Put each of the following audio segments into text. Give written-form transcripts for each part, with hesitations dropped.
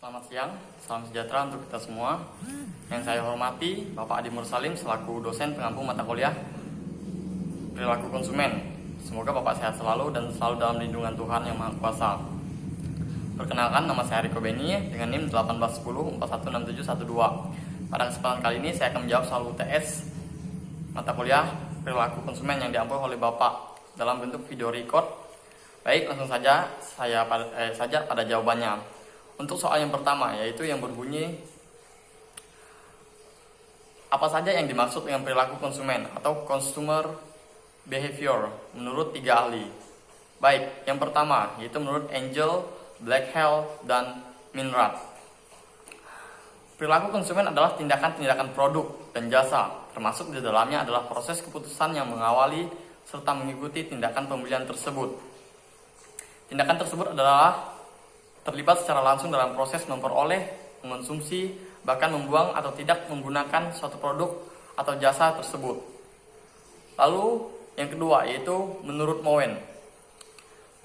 Selamat siang, salam sejahtera untuk kita semua. Yang saya hormati Bapak Adi Mursalim selaku dosen pengampu mata kuliah Perilaku Konsumen. Semoga Bapak sehat selalu dan selalu dalam lindungan Tuhan Yang Maha Kuasa. Perkenalkan, nama saya Riko Beni dengan NIM 1810416712. Pada kesempatan kali ini saya akan menjawab soal UTS mata kuliah Perilaku Konsumen yang diampu oleh Bapak dalam bentuk video record. Baik, langsung saja pada jawabannya. Untuk soal yang pertama, yaitu yang berbunyi apa saja yang dimaksud dengan perilaku konsumen atau consumer behavior menurut 3 ahli. Baik, yang pertama yaitu menurut Angel, Blackwell, dan Minrad. Perilaku konsumen adalah tindakan-tindakan produk dan jasa, termasuk di dalamnya adalah proses keputusan yang mengawali serta mengikuti tindakan pembelian tersebut. Tindakan tersebut adalah terlibat secara langsung dalam proses memperoleh, mengonsumsi, bahkan membuang atau tidak menggunakan suatu produk atau jasa tersebut. Lalu yang kedua yaitu menurut Mowen.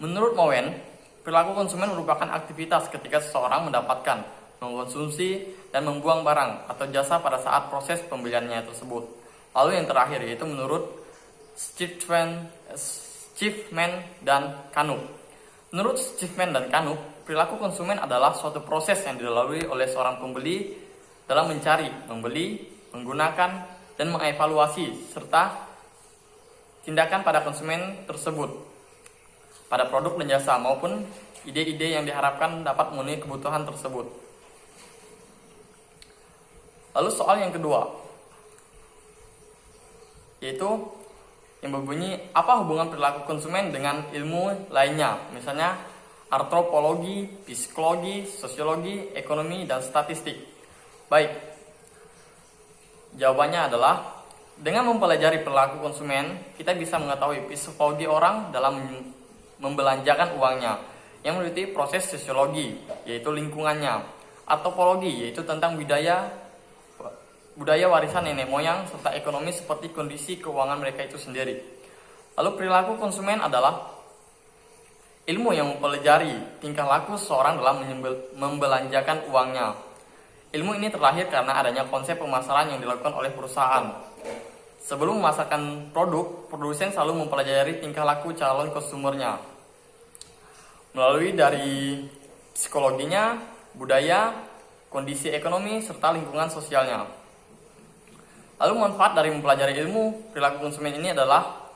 Menurut Mowen, perilaku konsumen merupakan aktivitas ketika seseorang mendapatkan, mengkonsumsi, dan membuang barang atau jasa pada saat proses pembeliannya tersebut. Lalu yang terakhir yaitu menurut Schiffman dan Canup. Menurut Schiffman dan Canup, perilaku konsumen adalah suatu proses yang dilalui oleh seorang pembeli dalam mencari, membeli, menggunakan, dan mengevaluasi serta tindakan pada konsumen tersebut pada produk dan jasa maupun ide-ide yang diharapkan dapat memenuhi kebutuhan tersebut. Lalu soal yang kedua yaitu yang berbunyi apa hubungan perilaku konsumen dengan ilmu lainnya, misalnya antropologi, psikologi, sosiologi, ekonomi, dan statistik. Baik, jawabannya adalah dengan mempelajari perilaku konsumen, kita bisa mengetahui psikologi orang dalam membelanjakan uangnya, yang meliputi proses sosiologi, yaitu lingkungannya, antropologi, yaitu tentang budaya warisan nenek moyang, serta ekonomi seperti kondisi keuangan mereka itu sendiri. Lalu perilaku konsumen adalah ilmu yang mempelajari tingkah laku seseorang dalam membelanjakan uangnya. Ilmu ini terlahir karena adanya konsep pemasaran yang dilakukan oleh perusahaan. Sebelum memasarkan produk, produsen selalu mempelajari tingkah laku calon konsumernya melalui dari psikologinya, budaya, kondisi ekonomi, serta lingkungan sosialnya. Lalu manfaat dari mempelajari ilmu perilaku konsumen ini adalah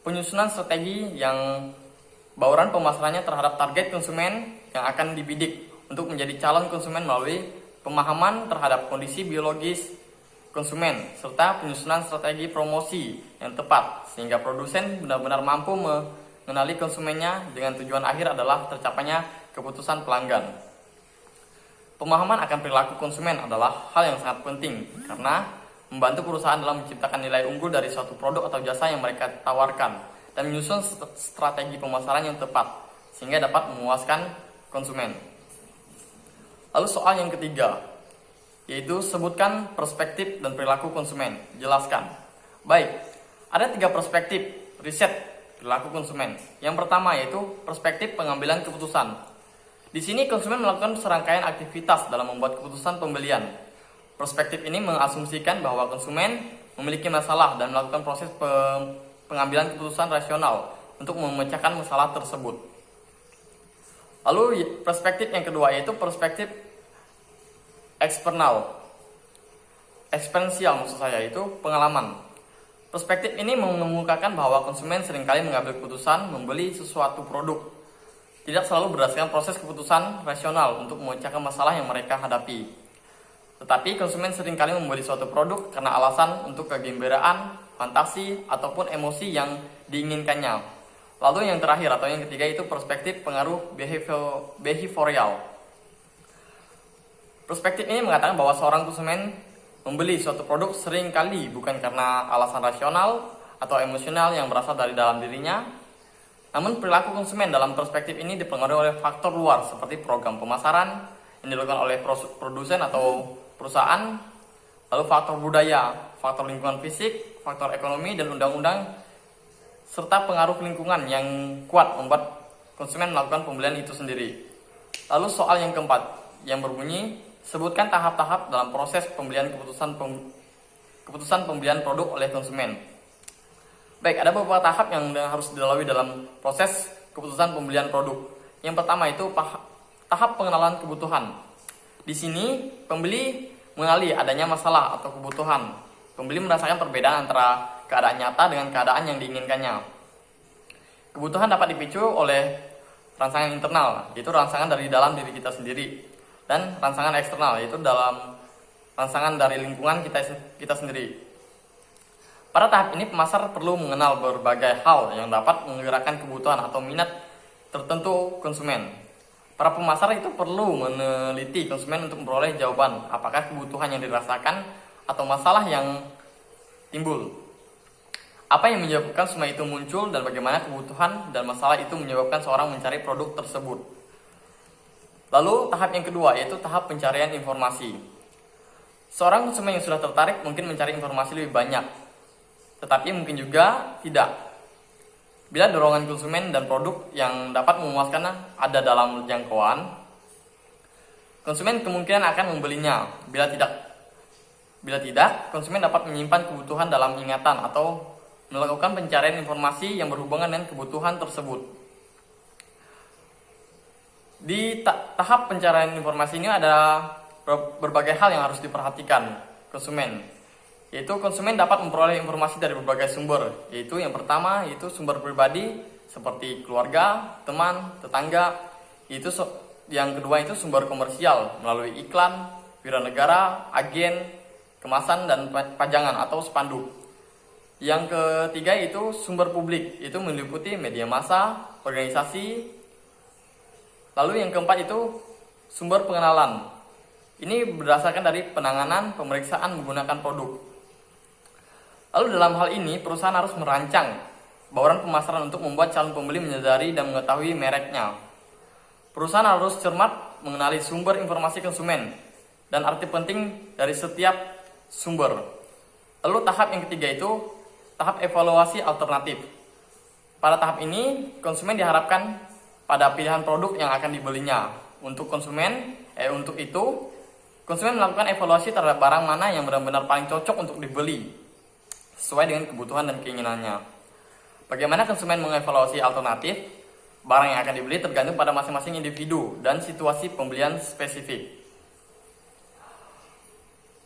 penyusunan strategi yang bauran pemasarannya terhadap target konsumen yang akan dibidik untuk menjadi calon konsumen melalui pemahaman terhadap kondisi biologis konsumen serta penyusunan strategi promosi yang tepat sehingga produsen benar-benar mampu mengenali konsumennya dengan tujuan akhir adalah tercapainya keputusan pelanggan. Pemahaman akan perilaku konsumen adalah hal yang sangat penting karena membantu perusahaan dalam menciptakan nilai unggul dari suatu produk atau jasa yang mereka tawarkan dan menyusun strategi pemasaran yang tepat sehingga dapat memuaskan konsumen. Lalu soal yang ketiga yaitu sebutkan perspektif dan perilaku konsumen. Jelaskan. Baik, ada 3 perspektif riset perilaku konsumen. Yang pertama yaitu perspektif pengambilan keputusan. Di sini konsumen melakukan serangkaian aktivitas dalam membuat keputusan pembelian. Perspektif ini mengasumsikan bahwa konsumen memiliki masalah dan melakukan proses pengambilan keputusan rasional untuk memecahkan masalah tersebut. Lalu perspektif yang kedua yaitu perspektif eksperiensial maksud saya itu pengalaman. Perspektif ini mengemukakan bahwa konsumen seringkali mengambil keputusan membeli sesuatu produk tidak selalu berdasarkan proses keputusan rasional untuk memecahkan masalah yang mereka hadapi. Tetapi konsumen seringkali membeli suatu produk karena alasan untuk kegembiraan, fantasi, ataupun emosi yang diinginkannya. Lalu yang terakhir atau yang ketiga itu perspektif pengaruh behavioral. Perspektif ini mengatakan bahwa seorang konsumen membeli suatu produk seringkali bukan karena alasan rasional atau emosional yang berasal dari dalam dirinya. Namun perilaku konsumen dalam perspektif ini dipengaruhi oleh faktor luar seperti program pemasaran yang dilakukan oleh produsen atau perusahaan, lalu faktor budaya, faktor lingkungan fisik, faktor ekonomi, dan undang-undang, serta pengaruh lingkungan yang kuat membuat konsumen melakukan pembelian itu sendiri. Lalu soal yang keempat, yang berbunyi, sebutkan tahap-tahap dalam proses pembelian keputusan pembelian produk oleh konsumen. Baik, ada beberapa tahap yang harus dilalui dalam proses keputusan pembelian produk. Yang pertama itu tahap pengenalan kebutuhan. Di sini pembeli mengenali adanya masalah atau kebutuhan. Pembeli merasakan perbedaan antara keadaan nyata dengan keadaan yang diinginkannya. Kebutuhan dapat dipicu oleh rangsangan internal, yaitu rangsangan dari dalam diri kita sendiri, dan rangsangan eksternal, yaitu dalam rangsangan dari lingkungan kita sendiri. Pada tahap ini pemasar perlu mengenal berbagai hal yang dapat menggerakkan kebutuhan atau minat tertentu konsumen. Para pemasar itu perlu meneliti konsumen untuk memperoleh jawaban apakah kebutuhan yang dirasakan atau masalah yang timbul. Apa yang menyebabkan semua itu muncul dan bagaimana kebutuhan dan masalah itu menyebabkan seorang mencari produk tersebut. Lalu tahap yang kedua yaitu tahap pencarian informasi. Seorang konsumen yang sudah tertarik mungkin mencari informasi lebih banyak, tetapi mungkin juga tidak. Bila dorongan konsumen dan produk yang dapat memuaskan ada dalam jangkauan, konsumen kemungkinan akan membelinya. Bila tidak, konsumen dapat menyimpan kebutuhan dalam ingatan atau melakukan pencarian informasi yang berhubungan dengan kebutuhan tersebut. Di tahap pencarian informasi ini ada berbagai hal yang harus diperhatikan konsumen. Yaitu konsumen dapat memperoleh informasi dari berbagai sumber. Yaitu yang pertama yaitu sumber pribadi seperti keluarga, teman, tetangga. Yang kedua itu sumber komersial melalui iklan, wiranegara, agen, kemasan dan pajangan atau spanduk. Yang ketiga itu sumber publik, itu meliputi media massa, organisasi. Lalu yang keempat itu sumber pengenalan. Ini berdasarkan dari penanganan pemeriksaan menggunakan produk. Lalu dalam hal ini perusahaan harus merancang bauran pemasaran untuk membuat calon pembeli menyadari dan mengetahui mereknya. Perusahaan harus cermat mengenali sumber informasi konsumen dan arti penting dari setiap sumber. Lalu tahap yang ketiga itu tahap evaluasi alternatif. Pada tahap ini, konsumen diharapkan pada pilihan produk yang akan dibelinya. Untuk itu, konsumen melakukan evaluasi terhadap barang mana yang benar-benar paling cocok untuk dibeli, sesuai dengan kebutuhan dan keinginannya. Bagaimana konsumen mengevaluasi alternatif? Barang yang akan dibeli tergantung pada masing-masing individu dan situasi pembelian spesifik.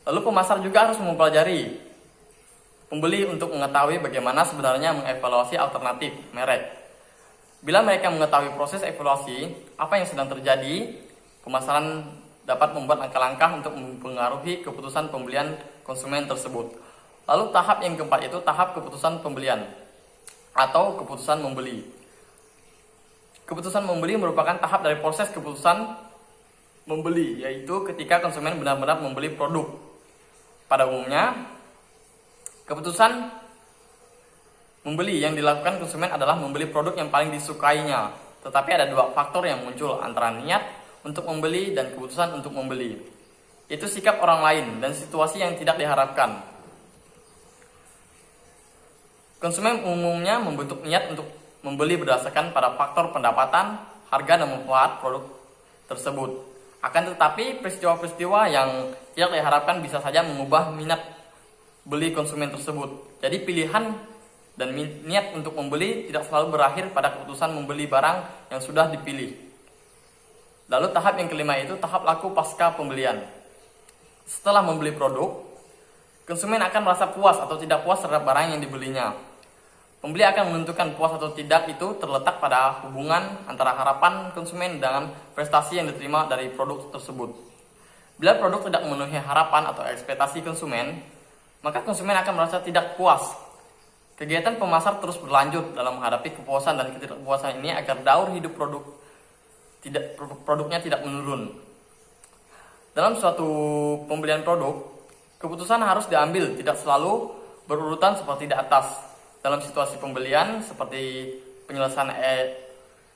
Lalu pemasar juga harus mempelajari pembeli untuk mengetahui bagaimana sebenarnya mengevaluasi alternatif merek. Bila mereka mengetahui proses evaluasi, apa yang sedang terjadi, pemasaran dapat membuat langkah-langkah untuk mempengaruhi keputusan pembelian konsumen tersebut. Lalu tahap yang keempat itu tahap keputusan pembelian atau keputusan membeli. Keputusan membeli merupakan tahap dari proses keputusan membeli, yaitu ketika konsumen benar-benar membeli produk. Pada umumnya, keputusan membeli yang dilakukan konsumen adalah membeli produk yang paling disukainya. Tetapi ada dua faktor yang muncul antara niat untuk membeli dan keputusan untuk membeli. Itu sikap orang lain dan situasi yang tidak diharapkan. Konsumen umumnya membentuk niat untuk membeli berdasarkan pada faktor pendapatan, harga dan manfaat produk tersebut. Akan tetapi peristiwa-peristiwa yang tidak diharapkan bisa saja mengubah minat beli konsumen tersebut. Jadi pilihan dan niat untuk membeli tidak selalu berakhir pada keputusan membeli barang yang sudah dipilih. Lalu tahap yang kelima itu tahap laku pasca pembelian. Setelah membeli produk, konsumen akan merasa puas atau tidak puas terhadap barang yang dibelinya. Pembeli akan menentukan puas atau tidak itu terletak pada hubungan antara harapan konsumen dengan prestasi yang diterima dari produk tersebut. Bila produk tidak memenuhi harapan atau ekspektasi konsumen, maka konsumen akan merasa tidak puas. Kegiatan pemasar terus berlanjut dalam menghadapi kepuasan dan ketidakpuasan ini agar daur hidup produknya tidak menurun. Dalam suatu pembelian produk, keputusan harus diambil tidak selalu berurutan seperti di atas. Dalam situasi pembelian seperti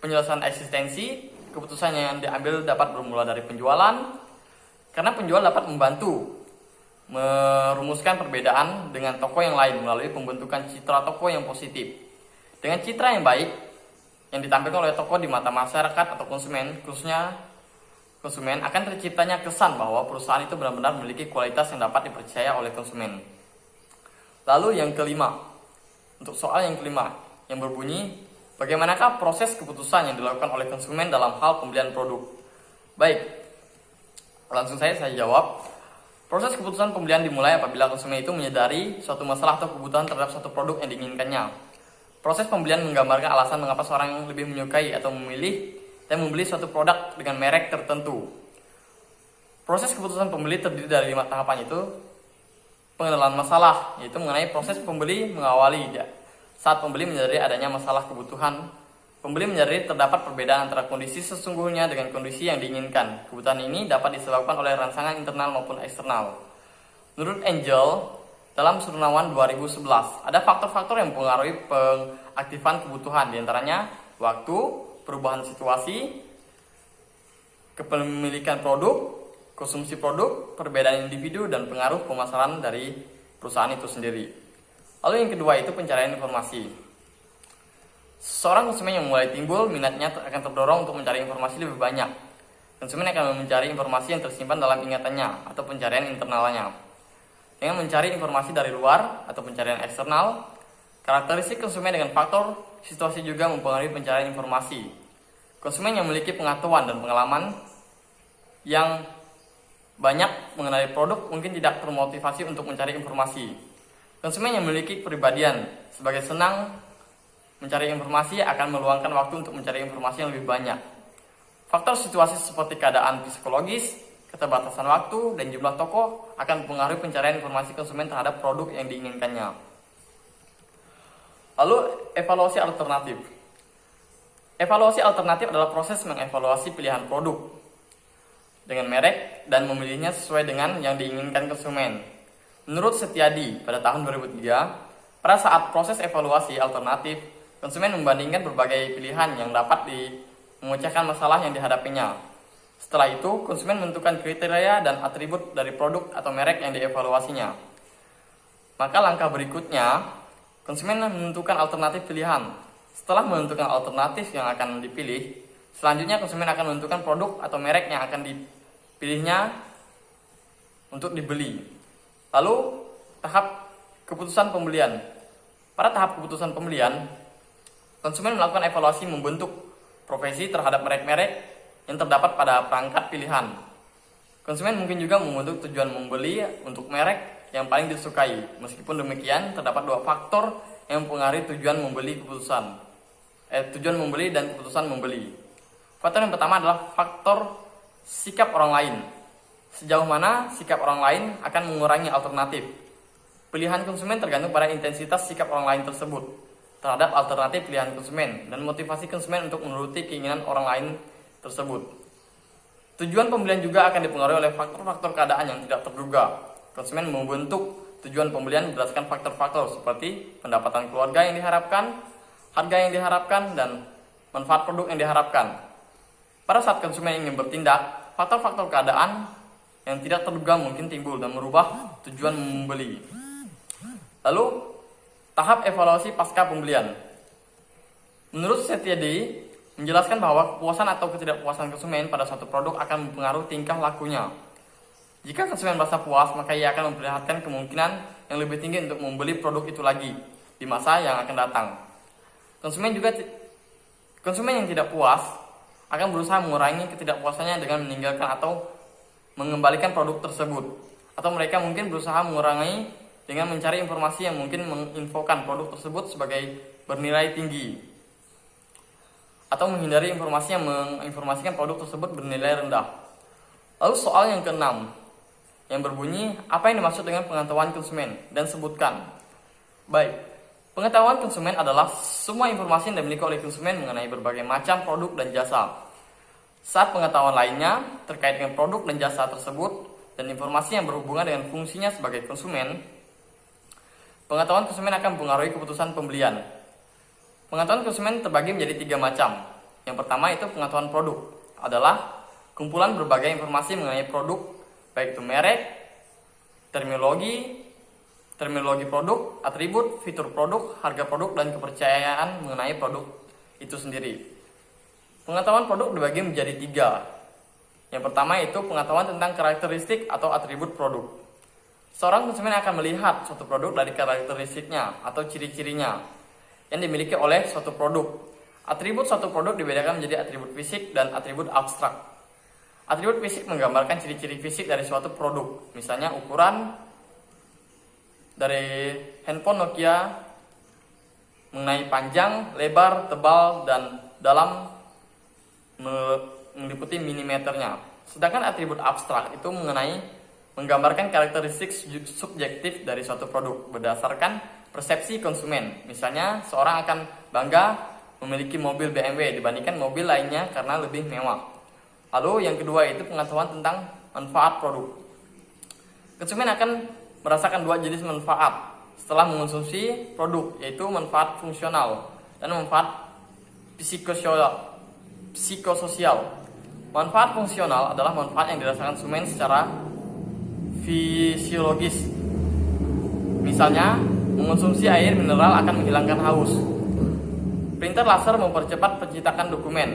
penyelesaian eksistensi, keputusan yang diambil dapat bermula dari penjualan, karena penjual dapat membantu merumuskan perbedaan dengan toko yang lain melalui pembentukan citra toko yang positif. Dengan citra yang baik yang ditampilkan oleh toko di mata masyarakat atau konsumen, khususnya konsumen akan terciptanya kesan bahwa perusahaan itu benar-benar memiliki kualitas yang dapat dipercaya oleh konsumen. Lalu yang kelima, untuk soal yang kelima yang berbunyi, bagaimanakah proses keputusan yang dilakukan oleh konsumen dalam hal pembelian produk? Baik, langsung saya jawab. Proses keputusan pembelian dimulai apabila konsumen itu menyadari suatu masalah atau kebutuhan terhadap suatu produk yang diinginkannya. Proses pembelian menggambarkan alasan mengapa seorang lebih menyukai atau memilih dan membeli suatu produk dengan merek tertentu. Proses keputusan pembeli terdiri dari 5 tahapan, itu pengenalan masalah, yaitu mengenai proses pembeli mengawali saat pembeli menyadari adanya masalah kebutuhan. Pembeli menyadari terdapat perbedaan antara kondisi sesungguhnya dengan kondisi yang diinginkan. Kebutuhan ini dapat disebabkan oleh rangsangan internal maupun eksternal. Menurut Angel, dalam Surnawan 2011, ada faktor-faktor yang mempengaruhi pengaktifan kebutuhan, diantaranya waktu, perubahan situasi, kepemilikan produk, konsumsi produk, perbedaan individu, dan pengaruh pemasaran dari perusahaan itu sendiri. Lalu yang kedua itu pencarian informasi. Seorang konsumen yang mulai timbul, minatnya akan terdorong untuk mencari informasi lebih banyak. Konsumen akan mencari informasi yang tersimpan dalam ingatannya atau pencarian internalnya. Dengan mencari informasi dari luar atau pencarian eksternal, karakteristik konsumen dengan faktor situasi juga mempengaruhi pencarian informasi. Konsumen yang memiliki pengetahuan dan pengalaman yang banyak mengenai produk mungkin tidak termotivasi untuk mencari informasi. Konsumen yang memiliki kepribadian sebagai senang mencari informasi akan meluangkan waktu untuk mencari informasi yang lebih banyak. Faktor situasi seperti keadaan psikologis, keterbatasan waktu, dan jumlah toko akan mempengaruhi pencarian informasi konsumen terhadap produk yang diinginkannya. Lalu, evaluasi alternatif. Evaluasi alternatif adalah proses mengevaluasi pilihan produk dengan merek dan memilihnya sesuai dengan yang diinginkan konsumen. Menurut Setiadi pada tahun 2003, pada saat proses evaluasi alternatif, konsumen membandingkan berbagai pilihan yang dapat memecahkan masalah yang dihadapinya. Setelah itu, konsumen menentukan kriteria dan atribut dari produk atau merek yang dievaluasinya. Maka langkah berikutnya, konsumen menentukan alternatif pilihan. Setelah menentukan alternatif yang akan dipilih, selanjutnya konsumen akan menentukan produk atau merek yang akan dipilihnya untuk dibeli. Lalu, tahap keputusan pembelian. Pada tahap keputusan pembelian, konsumen melakukan evaluasi membentuk profesi terhadap merek-merek yang terdapat pada perangkat pilihan. Konsumen mungkin juga membentuk tujuan membeli untuk merek yang paling disukai. Meskipun demikian, terdapat 2 faktor yang mempengaruhi tujuan membeli dan keputusan membeli. Faktor yang pertama adalah faktor sikap orang lain. Sejauh mana sikap orang lain akan mengurangi alternatif. Pilihan konsumen tergantung pada intensitas sikap orang lain tersebut terhadap alternatif pilihan konsumen dan motivasi konsumen untuk menuruti keinginan orang lain tersebut. Tujuan pembelian juga akan dipengaruhi oleh faktor-faktor keadaan yang tidak terduga. Konsumen membentuk tujuan pembelian berdasarkan faktor-faktor seperti pendapatan keluarga yang diharapkan, harga yang diharapkan, dan manfaat produk yang diharapkan. Pada saat konsumen ingin bertindak, faktor-faktor keadaan yang tidak terduga mungkin timbul dan merubah tujuan membeli. Lalu, tahap evaluasi pasca pembelian. Menurut Setiadi, menjelaskan bahwa kepuasan atau ketidakpuasan konsumen pada suatu produk akan mempengaruhi tingkah lakunya. Jika konsumen merasa puas, maka ia akan memperlihatkan kemungkinan yang lebih tinggi untuk membeli produk itu lagi di masa yang akan datang. Konsumen yang tidak puas akan berusaha mengurangi ketidakpuasannya dengan meninggalkan atau mengembalikan produk tersebut. Atau mereka mungkin berusaha mengurangi dengan mencari informasi yang mungkin menginfokan produk tersebut sebagai bernilai tinggi, atau menghindari informasi yang menginformasikan produk tersebut bernilai rendah. Lalu soal yang keenam yang berbunyi, apa yang dimaksud dengan pengetahuan konsumen? Dan sebutkan. Baik, pengetahuan konsumen adalah semua informasi yang dimiliki oleh konsumen mengenai berbagai macam produk dan jasa. Saat pengetahuan lainnya terkait dengan produk dan jasa tersebut dan informasi yang berhubungan dengan fungsinya sebagai konsumen. Pengetahuan konsumen akan mempengaruhi keputusan pembelian. Pengetahuan konsumen terbagi menjadi 3 macam. Yang pertama itu pengetahuan produk, adalah kumpulan berbagai informasi mengenai produk, baik itu merek, terminologi produk, atribut, fitur produk, harga produk, dan kepercayaan mengenai produk itu sendiri. Pengetahuan produk dibagi menjadi 3. Yang pertama itu pengetahuan tentang karakteristik atau atribut produk. Seorang konsumen akan melihat suatu produk dari karakteristiknya atau ciri-cirinya yang dimiliki oleh suatu produk. Atribut suatu produk dibedakan menjadi atribut fisik dan atribut abstrak. Atribut fisik menggambarkan ciri-ciri fisik dari suatu produk, misalnya ukuran dari handphone Nokia mengenai panjang, lebar, tebal, dan dalam meliputi milimeternya. Sedangkan atribut abstrak itu menggambarkan karakteristik subjektif dari suatu produk berdasarkan persepsi konsumen. Misalnya, seorang akan bangga memiliki mobil BMW dibandingkan mobil lainnya karena lebih mewah. Lalu yang kedua itu pengetahuan tentang manfaat produk. Konsumen akan merasakan dua jenis manfaat setelah mengonsumsi produk, yaitu manfaat fungsional dan manfaat psikososial. Manfaat fungsional adalah manfaat yang dirasakan konsumen secara fisiologis. Misalnya, mengonsumsi air mineral akan menghilangkan haus. Printer laser mempercepat pencetakan dokumen.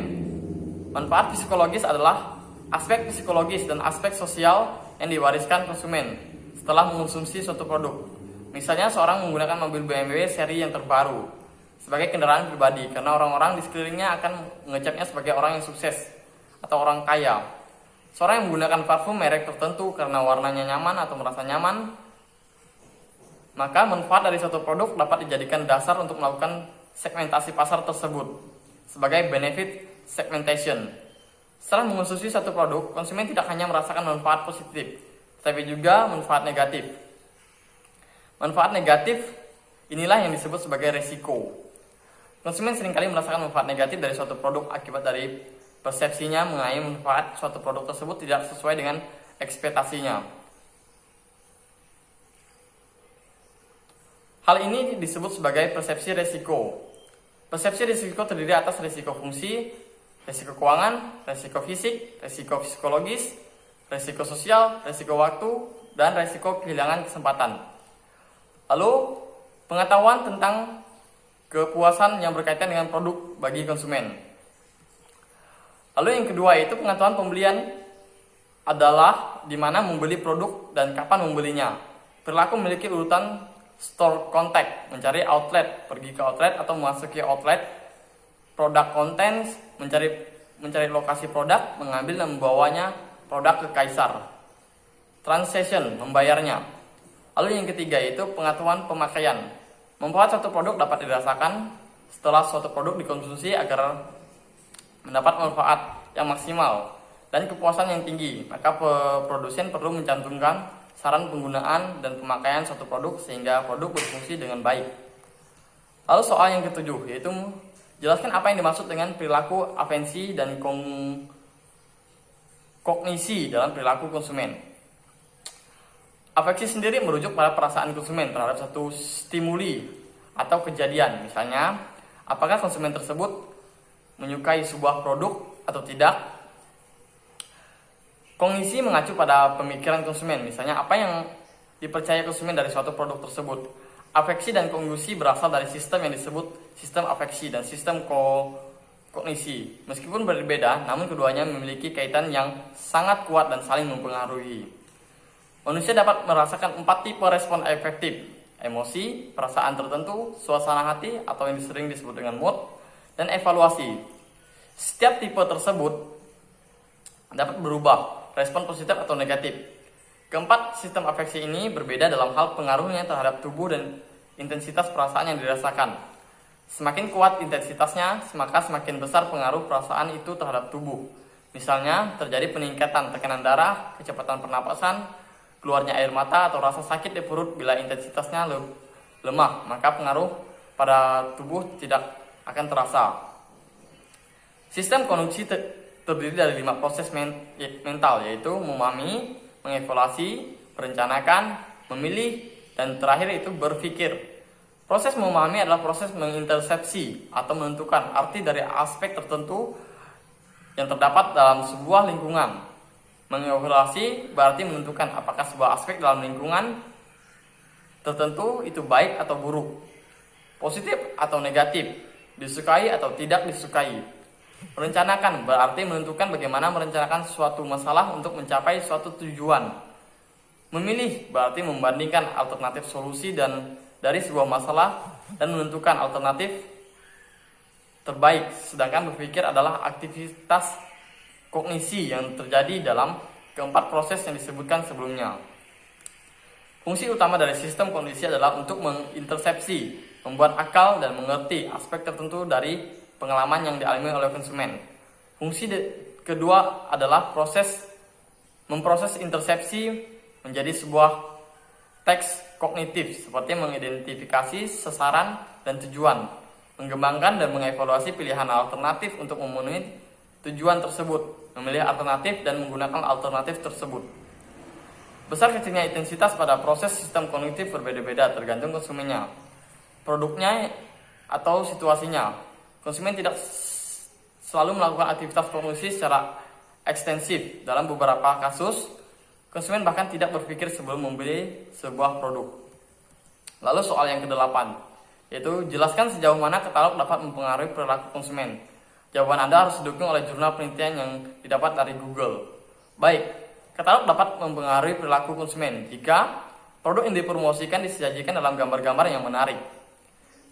Manfaat psikologis adalah aspek psikologis dan aspek sosial yang diwariskan konsumen setelah mengonsumsi suatu produk. Misalnya, seorang menggunakan mobil BMW seri yang terbaru sebagai kendaraan pribadi karena orang-orang di sekelilingnya akan mengecapnya sebagai orang yang sukses atau orang kaya. Seorang yang menggunakan parfum merek tertentu karena warnanya nyaman atau merasa nyaman, maka manfaat dari suatu produk dapat dijadikan dasar untuk melakukan segmentasi pasar tersebut sebagai benefit segmentation. Setelah mengonsumsi satu produk, konsumen tidak hanya merasakan manfaat positif, tapi juga manfaat negatif. Manfaat negatif inilah yang disebut sebagai resiko. Konsumen seringkali merasakan manfaat negatif dari suatu produk akibat dari persepsinya mengenai manfaat suatu produk tersebut tidak sesuai dengan ekspektasinya. Hal ini disebut sebagai persepsi resiko. Persepsi risiko terdiri atas risiko fungsi, risiko keuangan, risiko fisik, risiko psikologis, risiko sosial, risiko waktu, dan risiko kehilangan kesempatan. Lalu, pengetahuan tentang kepuasan yang berkaitan dengan produk bagi konsumen. Lalu yang kedua itu pengetahuan pembelian adalah di mana membeli produk dan kapan membelinya. Perilaku memiliki urutan store contact, mencari outlet, pergi ke outlet atau memasuki outlet, product contents, mencari lokasi produk, mengambil dan membawanya produk ke kaisar. Transaction, membayarnya. Lalu yang ketiga itu pengetahuan pemakaian. Membuat suatu produk dapat dirasakan setelah suatu produk dikonsumsi agar mendapat manfaat yang maksimal dan kepuasan yang tinggi, maka produsen perlu mencantumkan saran penggunaan dan pemakaian suatu produk sehingga produk berfungsi dengan baik. Lalu soal yang ketujuh yaitu jelaskan apa yang dimaksud dengan perilaku afensi dan kognisi dalam perilaku konsumen. Afeksi sendiri merujuk pada perasaan konsumen terhadap satu stimuli atau kejadian. Misalnya, apakah konsumen tersebut menyukai sebuah produk atau tidak. Kognisi mengacu pada pemikiran konsumen, misalnya apa yang dipercaya konsumen dari suatu produk tersebut. Afeksi dan kognisi berasal dari sistem yang disebut sistem afeksi dan sistem kognisi. Meskipun berbeda, namun keduanya memiliki kaitan yang sangat kuat dan saling mempengaruhi. Manusia dapat merasakan 4 tipe respon efektif: emosi, perasaan tertentu, suasana hati atau yang sering disebut dengan mood, dan evaluasi. Setiap tipe tersebut dapat berubah, respon positif atau negatif. Keempat sistem afeksi ini berbeda dalam hal pengaruhnya terhadap tubuh dan intensitas perasaan yang dirasakan. Semakin kuat intensitasnya, maka semakin besar pengaruh perasaan itu terhadap tubuh. Misalnya, terjadi peningkatan tekanan darah, kecepatan pernapasan, keluarnya air mata, atau rasa sakit di perut bila intensitasnya lemah, maka pengaruh pada tubuh tidak akan terasa. Sistem konduksi terdiri dari 5 proses mental, yaitu memahami, mengevaluasi, merencanakan, memilih, dan terakhir itu berpikir. Proses memahami adalah proses mengintersepsi atau menentukan arti dari aspek tertentu yang terdapat dalam sebuah lingkungan. Mengevaluasi berarti menentukan apakah sebuah aspek dalam lingkungan tertentu itu baik atau buruk, positif atau negatif, disukai atau tidak disukai. Merencanakan berarti menentukan bagaimana merencanakan suatu masalah untuk mencapai suatu tujuan. Memilih berarti membandingkan alternatif solusi dan dari sebuah masalah dan menentukan alternatif terbaik. Sedangkan berpikir adalah aktivitas kognisi yang terjadi dalam keempat proses yang disebutkan sebelumnya. Fungsi utama dari sistem kognisi adalah untuk mengintersepsi, membuat akal dan mengerti aspek tertentu dari pengalaman yang dialami oleh konsumen. Fungsi kedua adalah memproses intersepsi menjadi sebuah teks kognitif, seperti mengidentifikasi sasaran dan tujuan, mengembangkan dan mengevaluasi pilihan alternatif untuk memenuhi tujuan tersebut, memilih alternatif dan menggunakan alternatif tersebut. Besar kecilnya intensitas pada proses sistem kognitif berbeda-beda tergantung konsumennya, produknya, atau situasinya. Konsumen tidak selalu melakukan aktivitas kognisi secara ekstensif. Dalam beberapa kasus, konsumen bahkan tidak berpikir sebelum membeli sebuah produk. Lalu soal yang ke-8, yaitu jelaskan sejauh mana katalog dapat mempengaruhi perilaku konsumen. Jawaban Anda harus didukung oleh jurnal penelitian yang didapat dari Google. Baik, katalog dapat mempengaruhi perilaku konsumen jika produk yang dipromosikan disajikan dalam gambar-gambar yang menarik,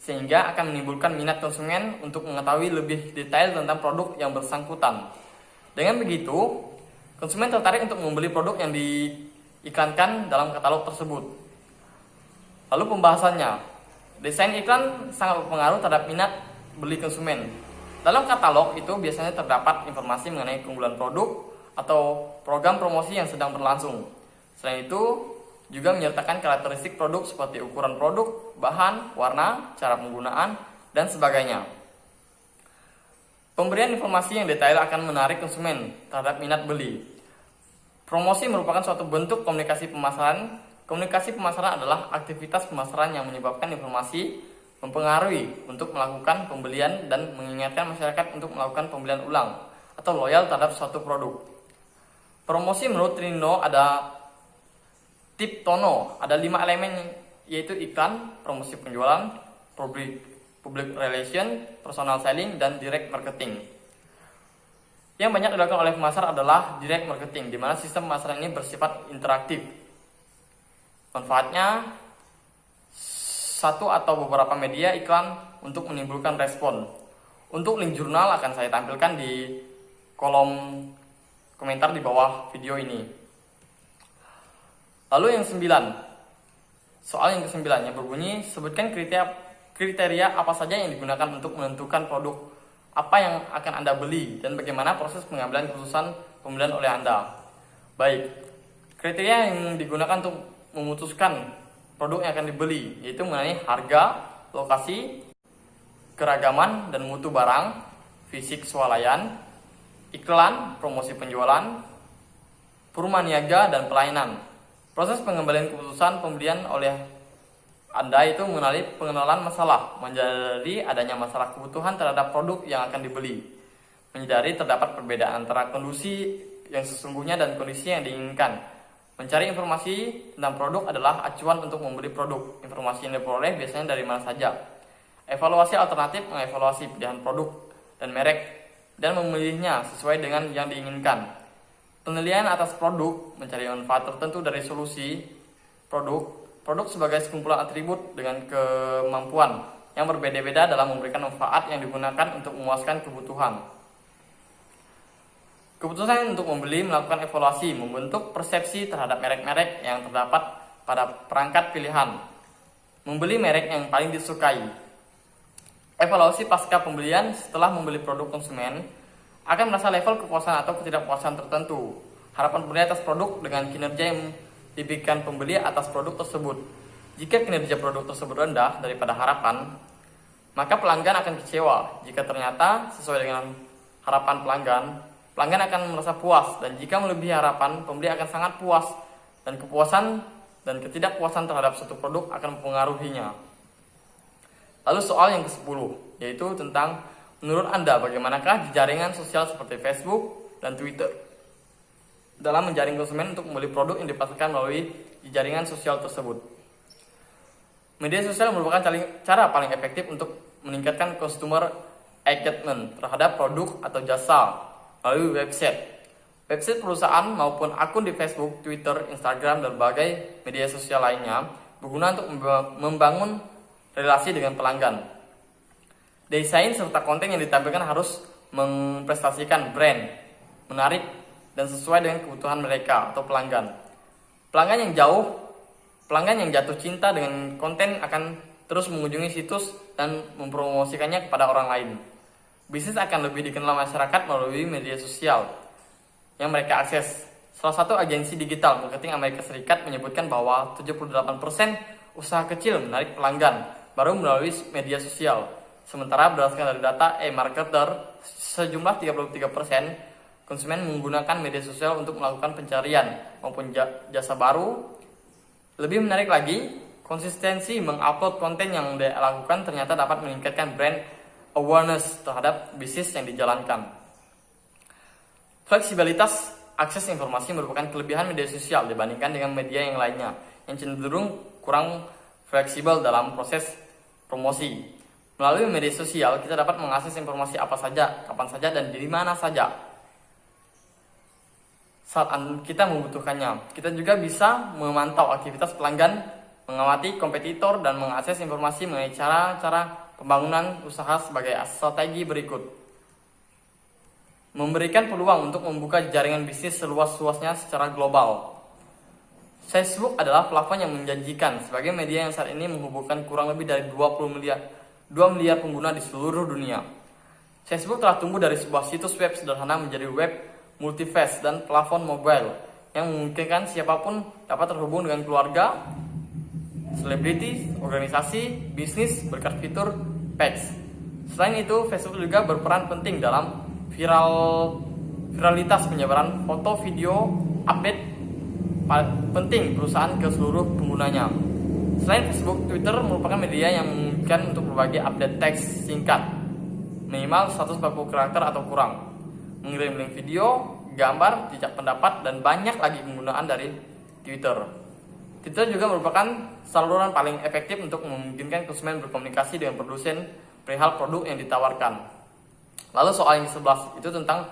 sehingga akan menimbulkan minat konsumen untuk mengetahui lebih detail tentang produk yang bersangkutan. Dengan begitu, konsumen tertarik untuk membeli produk yang diiklankan dalam katalog tersebut. Lalu pembahasannya, desain iklan sangat berpengaruh terhadap minat beli konsumen. Dalam katalog itu biasanya terdapat informasi mengenai keunggulan produk atau program promosi yang sedang berlangsung. Selain itu, juga menyertakan karakteristik produk seperti ukuran produk, bahan, warna, cara penggunaan, dan sebagainya. Pemberian informasi yang detail akan menarik konsumen terhadap minat beli. Promosi merupakan suatu bentuk komunikasi pemasaran. Komunikasi pemasaran adalah aktivitas pemasaran yang menyebabkan informasi mempengaruhi untuk melakukan pembelian dan mengingatkan masyarakat untuk melakukan pembelian ulang atau loyal terhadap suatu produk. Promosi menurut Trino ada tip tono, ada 5 elemen, yaitu iklan, promosi penjualan, public relation, personal selling, dan direct marketing. Yang banyak dilakukan oleh pemasar adalah direct marketing, di mana sistem pemasaran ini bersifat interaktif. Manfaatnya, satu atau beberapa media iklan untuk menimbulkan respon. Untuk link jurnal akan saya tampilkan di kolom komentar di bawah video ini. Lalu yang 9, soal yang ke-9 yang berbunyi, sebutkan kriteria apa saja yang digunakan untuk menentukan produk apa yang akan Anda beli dan bagaimana proses pengambilan keputusan pembelian oleh Anda. Baik, kriteria yang digunakan untuk memutuskan produk yang akan dibeli yaitu mengenai harga, lokasi, keragaman dan mutu barang, fisik swalayan, iklan, promosi penjualan, perumahan niaga, dan pelayanan. Proses pengembalian keputusan pembelian oleh Anda itu mengenali pengenalan masalah, menyadari adanya masalah kebutuhan terhadap produk yang akan dibeli, menyadari terdapat perbedaan antara kondisi yang sesungguhnya dan kondisi yang diinginkan. Mencari informasi tentang produk adalah acuan untuk membeli produk. Informasi yang diperoleh biasanya dari mana saja. Evaluasi alternatif, mengevaluasi pilihan produk dan merek dan memilihnya sesuai dengan yang diinginkan. Penilaian atas produk, mencari manfaat tertentu dari solusi produk sebagai sekumpulan atribut dengan kemampuan yang berbeda-beda dalam memberikan manfaat yang digunakan untuk memuaskan kebutuhan. Keputusan untuk membeli melakukan evaluasi, membentuk persepsi terhadap merek-merek yang terdapat pada perangkat pilihan. Membeli merek yang paling disukai. Evaluasi pasca pembelian setelah membeli produk konsumen akan merasa level kepuasan atau ketidakpuasan tertentu. Harapan pembeli atas produk dengan kinerja yang diberikan pembeli atas produk tersebut. Jika kinerja produk tersebut rendah daripada harapan, maka pelanggan akan kecewa. Jika ternyata sesuai dengan harapan pelanggan akan merasa puas. Dan jika melebihi harapan, pembeli akan sangat puas. Dan kepuasan dan ketidakpuasan terhadap suatu produk akan mempengaruhinya. Lalu soal yang ke-10, yaitu tentang menurut Anda, bagaimanakah jaringan sosial seperti Facebook dan Twitter dalam menjaring konsumen untuk membeli produk yang dipasarkan melalui jaringan sosial tersebut? Media sosial merupakan cara paling efektif untuk meningkatkan consumer engagement terhadap produk atau jasa melalui website. Website perusahaan maupun akun di Facebook, Twitter, Instagram, dan berbagai media sosial lainnya berguna untuk membangun relasi dengan pelanggan. Desain serta konten yang ditampilkan harus memprestasikan brand, menarik, dan sesuai dengan kebutuhan mereka atau pelanggan. Pelanggan yang jatuh cinta dengan konten akan terus mengunjungi situs dan mempromosikannya kepada orang lain. Bisnis akan lebih dikenal masyarakat melalui media sosial yang mereka akses. Salah satu agensi digital marketing Amerika Serikat menyebutkan bahwa 78% usaha kecil menarik pelanggan baru melalui media sosial. Sementara berdasarkan dari data eMarketer, sejumlah 33% konsumen menggunakan media sosial untuk melakukan pencarian maupun jasa baru. Lebih menarik lagi, konsistensi mengupload konten yang dilakukan ternyata dapat meningkatkan brand awareness terhadap bisnis yang dijalankan. Fleksibilitas akses informasi merupakan kelebihan media sosial dibandingkan dengan media yang lainnya yang cenderung kurang fleksibel dalam proses promosi. Melalui media sosial, kita dapat mengakses informasi apa saja, kapan saja, dan di mana saja saat kita membutuhkannya. Kita juga bisa memantau aktivitas pelanggan, mengamati kompetitor, dan mengakses informasi mengenai cara-cara pembangunan usaha sebagai strategi berikut. Memberikan peluang untuk membuka jaringan bisnis seluas-luasnya secara global. Facebook adalah platform yang menjanjikan sebagai media yang saat ini menghubungkan kurang lebih dari 2 miliar pengguna di seluruh dunia. Facebook telah tumbuh dari sebuah situs web sederhana menjadi web multiface dan platform mobile yang memungkinkan siapapun dapat terhubung dengan keluarga, selebriti, organisasi, bisnis berkat fitur page. Selain itu, Facebook juga berperan penting dalam viralitas penyebaran foto, video, update penting perusahaan ke seluruh penggunanya. Selain Facebook, Twitter merupakan media yang memungkinkan untuk berbagi update teks singkat, minimal 140 karakter atau kurang, mengirim link video, gambar, jejak pendapat, dan banyak lagi penggunaan dari Twitter. Twitter juga merupakan saluran paling efektif untuk memungkinkan konsumen berkomunikasi dengan produsen perihal produk yang ditawarkan. Lalu soal yang ke-11 itu tentang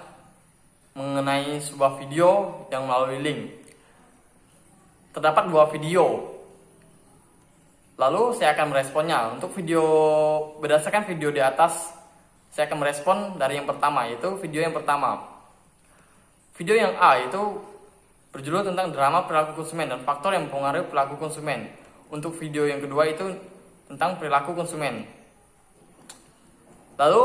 mengenai sebuah video yang melalui link. Terdapat 2 video. Lalu saya akan meresponnya. Untuk video berdasarkan video di atas, saya akan merespon dari yang pertama, yaitu video yang pertama. Video yang A itu berjudul tentang drama perilaku konsumen dan faktor yang mempengaruhi perilaku konsumen. Untuk video yang kedua itu tentang perilaku konsumen. Lalu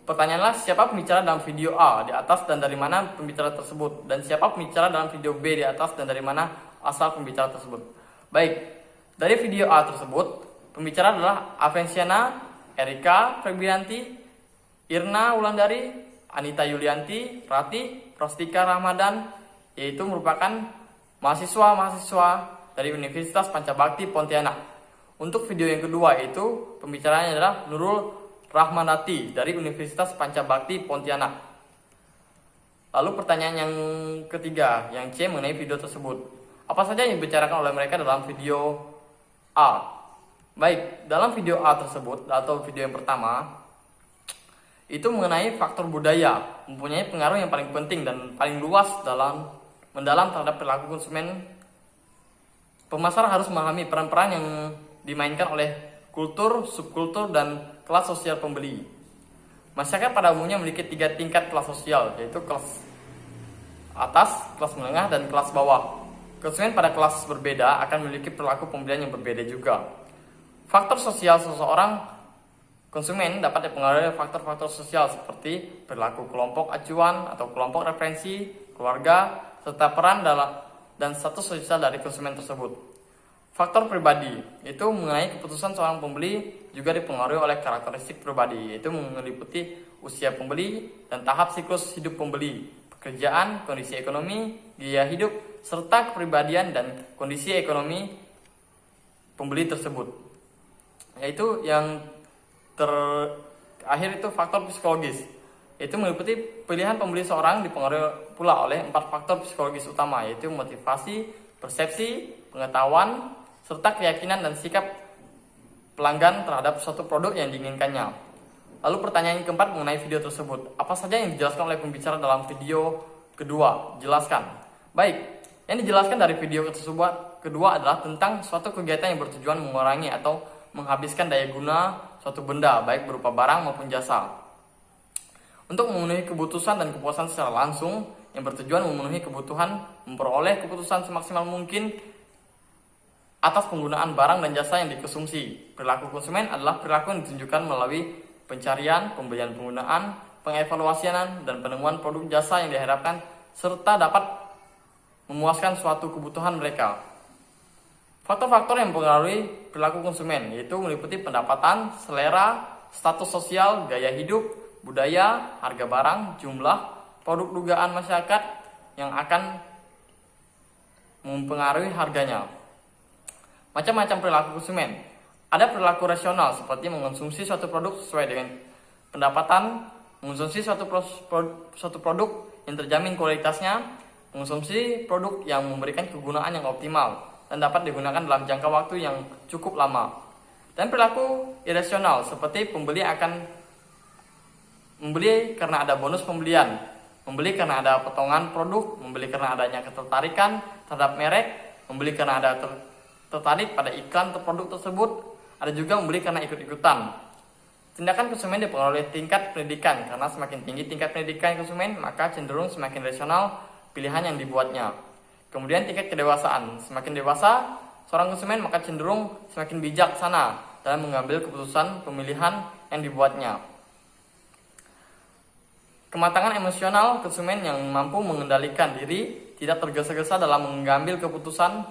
pertanyaanlah, siapa pembicara dalam video A di atas dan dari mana pembicara tersebut? Dan siapa pembicara dalam video B di atas dan dari mana asal pembicara tersebut? Baik, dari video A tersebut, pembicara adalah Avensiana, Erika Febrianti, Irna Wulandari, Anita Yulianti, Rati, Prostika Ramadan, yaitu merupakan mahasiswa-mahasiswa dari Universitas Pancabakti Pontianak. Untuk video yang kedua itu, pembicaranya adalah Nurul Rahmanati dari Universitas Pancabakti Pontianak. Lalu pertanyaan yang ketiga, yang C, mengenai video tersebut. Apa saja yang dibicarakan oleh mereka dalam video A? Baik, dalam video A tersebut atau video yang pertama itu mengenai faktor budaya mempunyai pengaruh yang paling penting dan paling luas mendalam terhadap perilaku konsumen. Pemasar harus memahami peran-peran yang dimainkan oleh kultur, subkultur, dan kelas sosial pembeli. Masyarakat pada umumnya memiliki 3 tingkat kelas sosial, yaitu kelas atas, kelas menengah, dan kelas bawah. Konsumen pada kelas berbeda akan memiliki perilaku pembelian yang berbeda juga. Faktor sosial seseorang konsumen dapat dipengaruhi oleh faktor-faktor sosial seperti perilaku kelompok acuan atau kelompok referensi, keluarga, serta peran dan status sosial dari konsumen tersebut. Faktor pribadi itu mengenai keputusan seorang pembeli juga dipengaruhi oleh karakteristik pribadi, yaitu meliputi usia pembeli dan tahap siklus hidup pembeli, pekerjaan, kondisi ekonomi, gaya hidup, serta kepribadian dan kondisi ekonomi pembeli tersebut. Yaitu yang terakhir itu faktor psikologis, yaitu meliputi pilihan pembeli seorang dipengaruhi pula oleh 4 faktor psikologis utama, yaitu motivasi, persepsi, pengetahuan, serta keyakinan dan sikap pelanggan terhadap suatu produk yang diinginkannya. Lalu pertanyaan yang keempat mengenai video tersebut. Apa saja yang dijelaskan oleh pembicara dalam video kedua? Jelaskan. Baik, yang dijelaskan dari video tersebut kedua adalah tentang suatu kegiatan yang bertujuan mengurangi atau menghabiskan daya guna suatu benda, baik berupa barang maupun jasa, untuk memenuhi kebutuhan dan kepuasan secara langsung, yang bertujuan memenuhi kebutuhan memperoleh keputusan semaksimal mungkin atas penggunaan barang dan jasa yang dikonsumsi. Perilaku konsumen adalah perilaku yang ditunjukkan melalui pencarian, pembelian, penggunaan, pengevaluasian, dan penemuan produk jasa yang diharapkan serta dapat memuaskan suatu kebutuhan mereka. Faktor-faktor yang mempengaruhi perilaku konsumen yaitu meliputi pendapatan, selera, status sosial, gaya hidup, budaya, harga barang, jumlah, produk dugaan masyarakat yang akan mempengaruhi harganya. Macam-macam perilaku konsumen. Ada perilaku rasional seperti mengonsumsi suatu produk sesuai dengan pendapatan, mengonsumsi suatu produk yang terjamin kualitasnya, mengonsumsi produk yang memberikan kegunaan yang optimal dan dapat digunakan dalam jangka waktu yang cukup lama. Dan perilaku irasional seperti pembeli akan membeli karena ada bonus pembelian, membeli karena ada potongan produk, membeli karena adanya ketertarikan terhadap merek, membeli karena ada tertarik pada iklan produk tersebut, ada juga membeli karena ikut-ikutan. Tindakan konsumen dipengaruhi oleh tingkat pendidikan, karena semakin tinggi tingkat pendidikan konsumen, maka cenderung semakin rasional pilihan yang dibuatnya. Kemudian tingkat kedewasaan, semakin dewasa seorang konsumen maka cenderung semakin bijaksana dalam mengambil keputusan pemilihan yang dibuatnya. Kematangan emosional konsumen yang mampu mengendalikan diri, tidak tergesa-gesa dalam mengambil keputusan,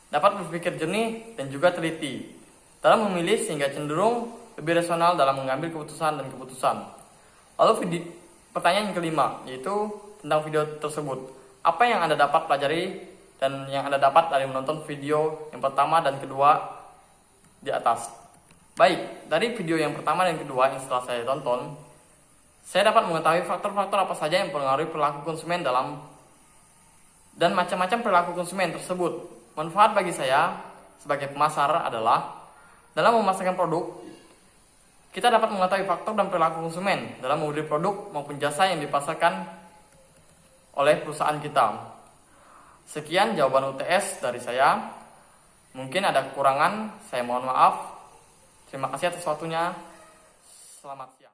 dapat berpikir jernih dan juga teliti dalam memilih sehingga cenderung lebih rasional dalam mengambil keputusan dan keputusan. Lalu pertanyaan yang kelima yaitu tentang video tersebut. Apa yang Anda dapat pelajari dan yang Anda dapat dari menonton video yang pertama dan kedua di atas? Baik, dari video yang pertama dan kedua yang setelah saya tonton, saya dapat mengetahui faktor-faktor apa saja yang mempengaruhi perilaku konsumen dan macam-macam perilaku konsumen tersebut. Manfaat bagi saya sebagai pemasar adalah dalam memasarkan produk, kita dapat mengetahui faktor dan perilaku konsumen dalam membeli produk maupun jasa yang dipasarkan oleh perusahaan kita. Sekian jawaban UTS dari saya. Mungkin ada kekurangan, saya mohon maaf. Terima kasih atas waktunya. Selamat siang.